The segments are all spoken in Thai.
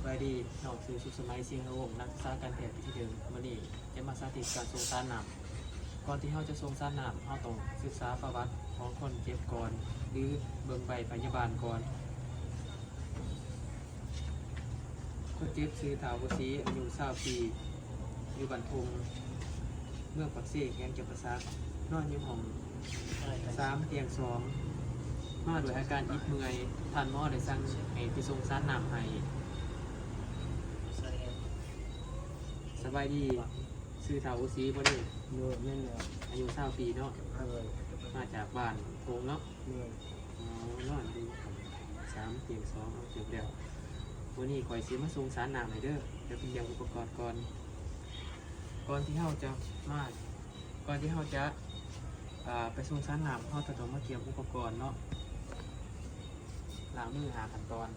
บายดีน้องคือสุขสมัยเสียงระวงนักศึกษาการแพทย์ปีที่หนึ่งมื้อนี้จะมาสาธิตการทรงสารน้ำก่อนที่เราจะทรงสารน้ำเราต้องศึกษาประวัติของคนเจ็บก่อนหรือเบิ่งใบพยาบาลก่อนคนเจ็บชื่อถาวรศรีอายุ20 ปีอยู่บ้านทุงเมืองปักเสกแห่งจังหวัดตากนอนอยู่ห้อง3 เตียง 2มาด้วยอาการอิดเมื่อยท่านหมอได้สั่งให้ไปทรงสารน้ำให้สบายดีชื่อถาวรศรีบ่ได้ เนื้อแม่นแล้ว อายุ20 ปีเนาะ มาจากบ้านโพงเนาะ เนื้อน อนดี3 เตียง 2เอาจบแล้ววันนี้ข่อยสิมาส่งสารน้ำให้เด้อเดี๋ยวเตรียมอุปกรณ์ก่อนที่เราจะมาก่อนที่เราจะไปส่งสารน้ำเราจะต้องมาเตรียมอุปกรณ์เนาะล้างมือหาขั้นตอน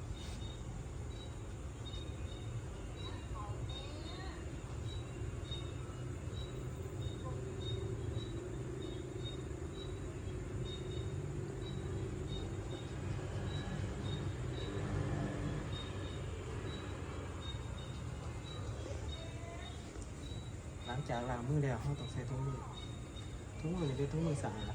หลังจากล้างมือแล้วเราต้องใส่ถุงมือนี่เป็นถุงมือสะอาด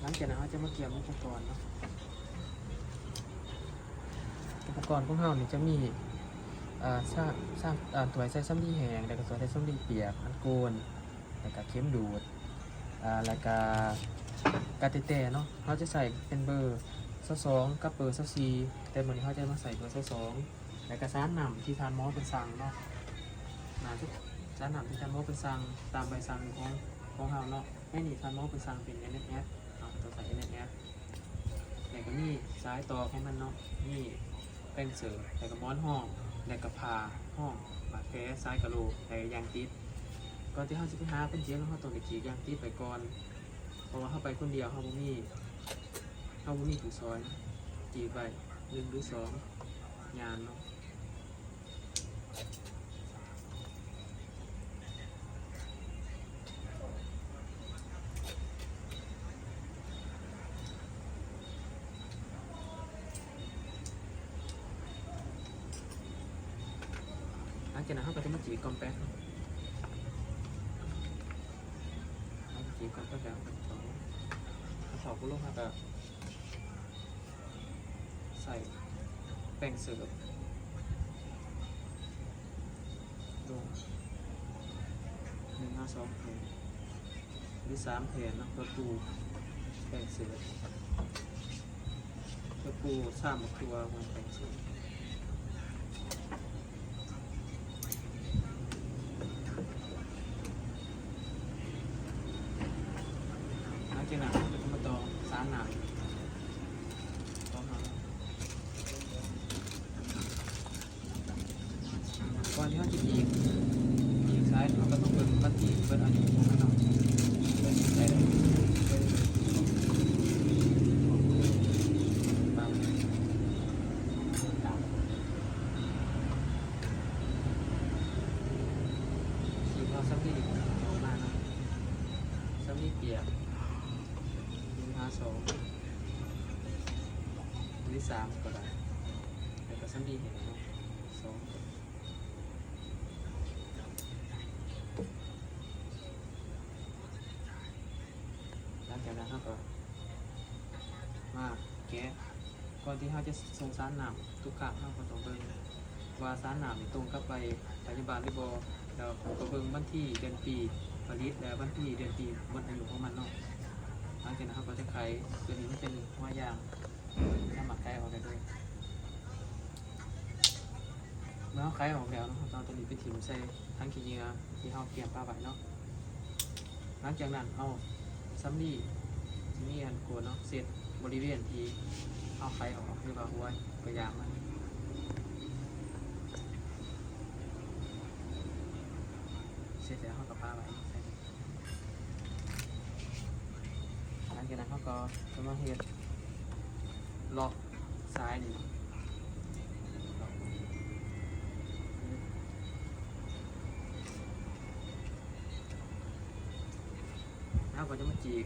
หลังจากนั้นเราจะมาเตรียมอุปกรณ์เนาะอุปกรณ์ของเรานี่จะมีถ้วยใส่สำลีแห้งแล้วก็ถ้วยใส่สำลีเปียกอันโกนแล้วก็เข็มดูดแล้วก็กาเตเต้เนาะเราจะใส่เป็นเบอร์22กับเบอร์24แต่มื้อนี้เราจะมาใส่เบอร์22แล้วก็สารน้ำที่ทานหมอเป็นสั่งเนาะทุกสารน้ำที่ทานหมอเป็นสั่งตามใบสั่งของเราเนาะไม่นี่ทานหมอเป็นสั่งเป็น NSF ตัวใส่ NSF แล้วก็นี่สายต่อให้มันเนาะนี่แป้งเสริมแล้วก็ม้อนห้องแล้วก็ผ่าห้องบาดแผลซ้ายกะโหลกแล้วก็ยางติดก่อนที่เราจะไปหาเป็นเจี๊ยบเราต้องไปจียางติดไปก่อนเพราะว่าเข้าไปคนเดียวเขาบ่มีถุงซอยจีไป1 หรือ 2ยานเนาะหลังจากนั้นเราก็จะมาจีกอมแป๊กจีกอมแป๊กแล้วถอดกุลงแล้วก็ใส่แป้งเสิร์ฟลง1 5 2 แผ่นหรือ3 แผ่นเนาะเพื่อปูแป้งเสิร์ฟเพื่อปู3 มะเขือมันแป้งเสิร์ฟหลังจากนั้นเราจะมาต่อสารน้ำก่อนที่เขาจะอีกซ้ายเราก็ต้องเปิดบัตรที่เปิดอายุของมันเนาะเปิดใส่ได้ปั๊บสีเราซับดีออกมาเนาะซับดีเปียก1 5 2หรือ3ก็ได้แล้วก็ซับดีเห็นเนาะ2หลังจากนั้นเราก็มาแกะก่อนที่เราจะส่งสารน้ำทุกครั้งเราก็ต้องเบิ่งว่าสารน้ำนี่ตรงกับไปพยาบาลหรือบ่แล้วก็เบิ่งวันที่เดือนปีผลิตและวันที่เดือนปีหมดอายุของมันเนาะหลังจากนั้นเราก็จะไขตัวนี้มันเป็นหัวยางถ้ามาไขออกได้ด้วยเมื่อเราไขออกแล้วเนาะเราตัวนี้ไปถิ่มใส่ทั้งขี้เหงื่อที่เราเตรียมผ้าใบเนาะหลังจากนั้นเอาซัมมี่ที่มีอันโกนเนาะเสร็จบริเวณที่เอาไข่ออกหรือว่าหัวกระยางมันเสร็จแล้วเอากับปลาไว้ใส่ งจากนั้นเขาก็จะมาเฮ็ดล็อกซ้ายนี่เขาก็จะมาจีก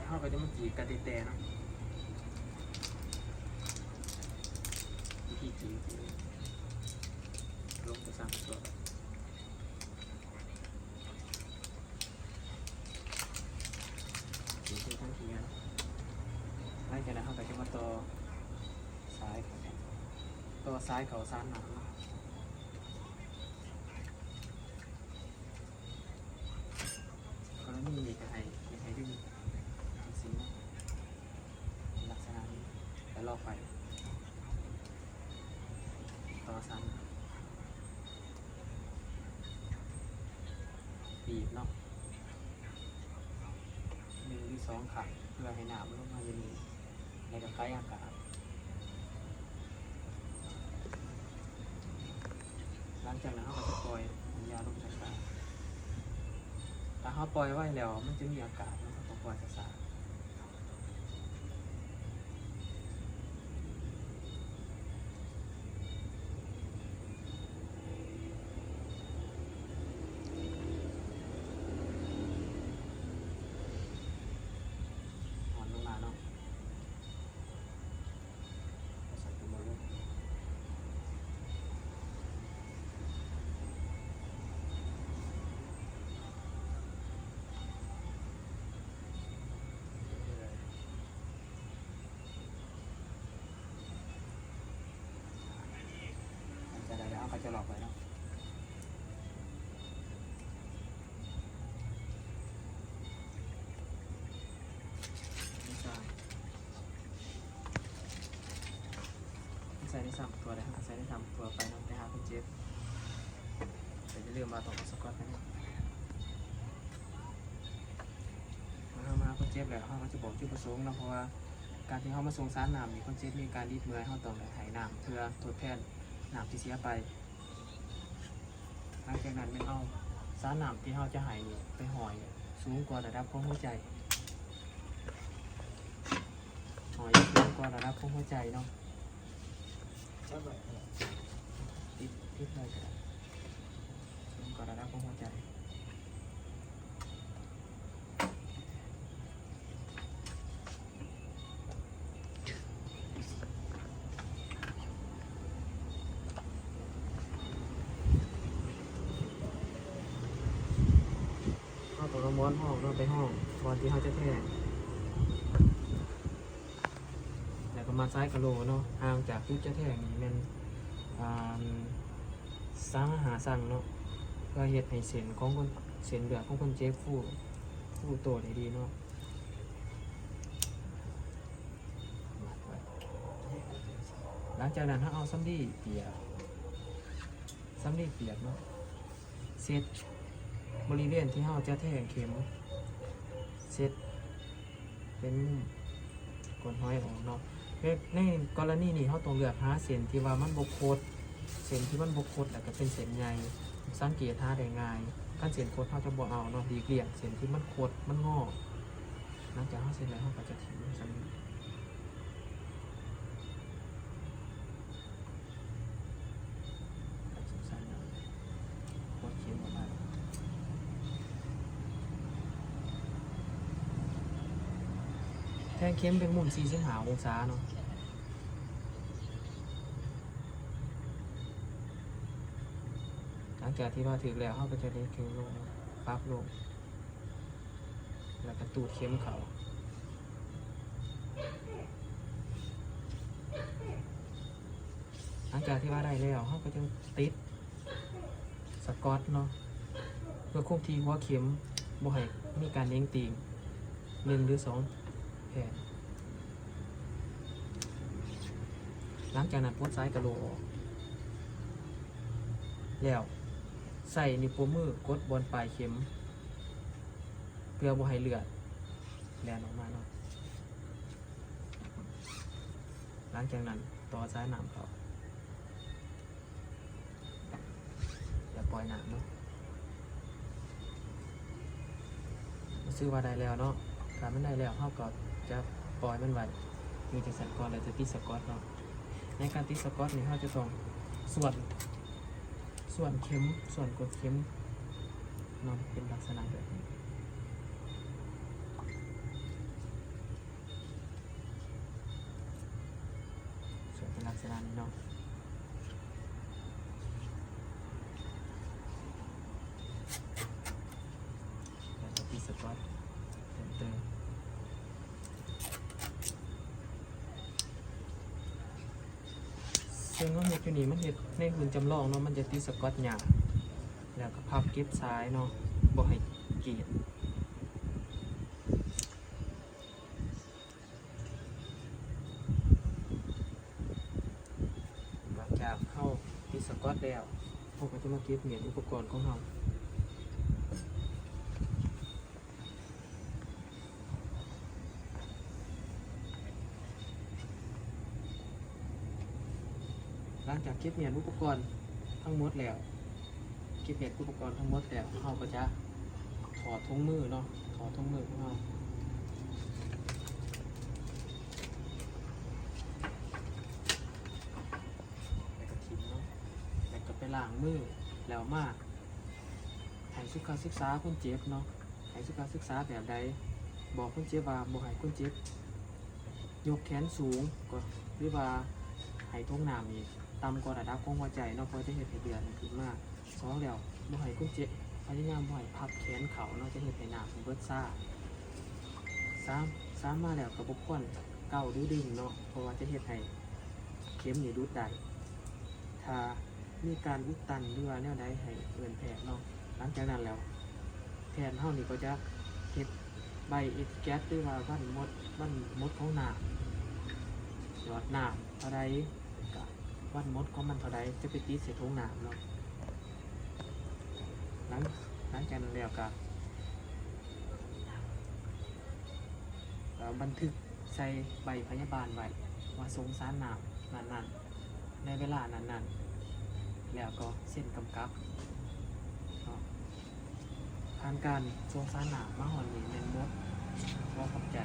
เขาก็จะมาจีกกระติแตเนาะวิธีจีกลงไปสามตัวจีกทั้งทีนะหลังจากนั้นเขาก็จะมาต่อซ้ายเขาซ้ายหนังก็แล้วนี่มีกระไห้ดึงสีลักษณะนี้แล้วลอกไปต่อซ้ำบีบเนาะ1 หรือ 2ขังเพื่อให้น้ำลงมาเย็นในกระไขอากาศหลังจากนั้นเราก็จะปล่อยยาลงจากกาถ้าเขาปล่อยไว้แล้วมันจะมีอากาศนะครับต้องปล่อยช้าๆอ่อนลงมาเนาะใส่ตัวบอลลูนจะได้แล้วก็จะหลอกไปเนาะใส่ได้3 ตัวเลยครับใส่ได้3 ตัวไปเนาะไปหาคุณเจฟแต่จะลืมมาตรงสกอตนะมาคุณเจฟแล้วเขาก็จะบอกจุดประสงค์นะเพราะว่าการที่เขามาส่งสารน้ำมีคุณเจฟมีการรีดเมื่อยเขาต้องถ่ายน้ำเพื่อทดแทนน้ำที่เสียไปหลังจากนั้นไม่เอาสารน้ำที่เขาจะหายไปหอยสูงกว่าระดับของหัวใจหอยสูงกว่าระดับของหัวใจเนาะติดเลยก็ได้สูงกว่าระดับของหัวใจเอาตัวน้ำม้อนห้องเราไปห้องบอลที่เขาจะแทงแล้วก็มาซ้ายกะโหลเนาะห่างจากจุดจะแทงนี่มันสั่งเนาะเพื่อเฮ็ดให้เส้นของคนเส้นเลือดของคนเจ็บฟูโตได้ดีเนาะหลังจากนั้นถ้าเอาซ้ำดีเปียกเนาะเซตบริเวณที่เราจะแทงเข็มเซตเป็นกดห้อยออกเนาะในกรณีนี้เราต้องเลือกหาเส้นที่ว่ามันบกโคตรเส้นที่มันบกโคตรแล้วก็เป็นเส้นใหญ่สังเกตหาได้ง่ายขั้นเส้นโคตรเราจะบ่เอาเนาะดีเกลี่ยเส้นที่มันโคตรมันงอหลังจากเราเส้นแล้วเราก็จะทิ้งซ้ำแทงเข็มเป็นมุม45 องศาเนาะหลังจากที่ว่าถึงแล้วเขาก็จะได้เข็มลงปั๊บลงแล้วก็ตูดเข็มเขาหลังจากที่ว่าได้แล้วเขาก็จะติดสกอตเนาะเพื่อควบทีหัวเข็มบ่ให้มีการเล้งตีง1 หรือ 2แผ่นหลังจากนั้นปลดซ้ายกระโหลกออกแล้วใส่นิ้วโป้งมือกดบนปลายเข็มเพื่อบ่ให้เลือดแล่นออกมาเนาะหลังจากนั้นต่อซ้ายน้ำเขาอย่าปล่อยน้ำเนาะซื้อว่าได้แล้วเนาะ ถ้ามันได้แล้วเราก็จะปล่อยมันไว้อยู่จังซั่นก่อนแล้วจะติดสกอตเนาะในการติดสกอตนี่เราจะต้องส่วนเข็มส่วนกดเข็มเนาะเป็นลักษณะแบบนี้ส่วนเป็นลักษณะนี้เนาะแล้วก็ติดสกอตเติมซึ่งว่าเห็ดอยู่นี่มันเห็ดในหุ่นจำลองเนาะมันจะติดสกอตหยาบแล้วก็พับเก็บซ้ายเนาะบ่ให้เกลียดหลังจากเข้าติดสกอตแล้วเราก็จะมาเก็บเหรียญอุปกรณ์ของเราหลังจากเก็บเหรียญอุปกรณ์ทั้งหมดแล้วเก็บเหรียญอุปกรณ์ทั้งหมดแล้วเราก็จะถอดถุงมือเนาะถอดถุงมือของเราแล้วก็ทิ้งเนาะแล้วก็ไปล้างมือแล้วมาให้สุขศึกษาคนเจ็บเนาะให้สุขศึกษาแบบใดบอกคนเจ็บว่าบ่ให้คนเจ็บยกแขนสูงก็หรือว่าให้ท้องน้ำนี่ต่ำกว่าระดับของหัวใจเนาะเพราะจะเห็นให้เดือนขึ้นมากสองแล้วบ่ให้คนเจ็บพยายามบ่ให้พับแขนเขาเนาะจะเห็นให้น้ำเบิดซ่าสามมาแล้วก็บ่ควรเกาหรือดึงเนาะเพราะว่าจะเห็นให้เข็มนี่ดูดได้ถ้ามีการอุดตันหรือว่าแนวใดให้เอิ้นแพทย์เนาะหลังจากนั้นแล้วแพทย์เฮานี่ก็จะเฮ็ดใบเอทิแกสหรือว่าวันมดของน้ำหยอดน้ำเท่าใดก็วันมดของมันเท่าใดจะไปติดใส่ถุงน้ำเนาะหลังจากนั้นแล้วก็บันทึกใส่ใบพยาบาลไว้ว่าสงสารน้ำนั้นๆในเวลานั้นๆแล้วก็เส้นกำกับผ่านการสงสารน้ำมาหอนนี่เป็นมดว่าขอบใจ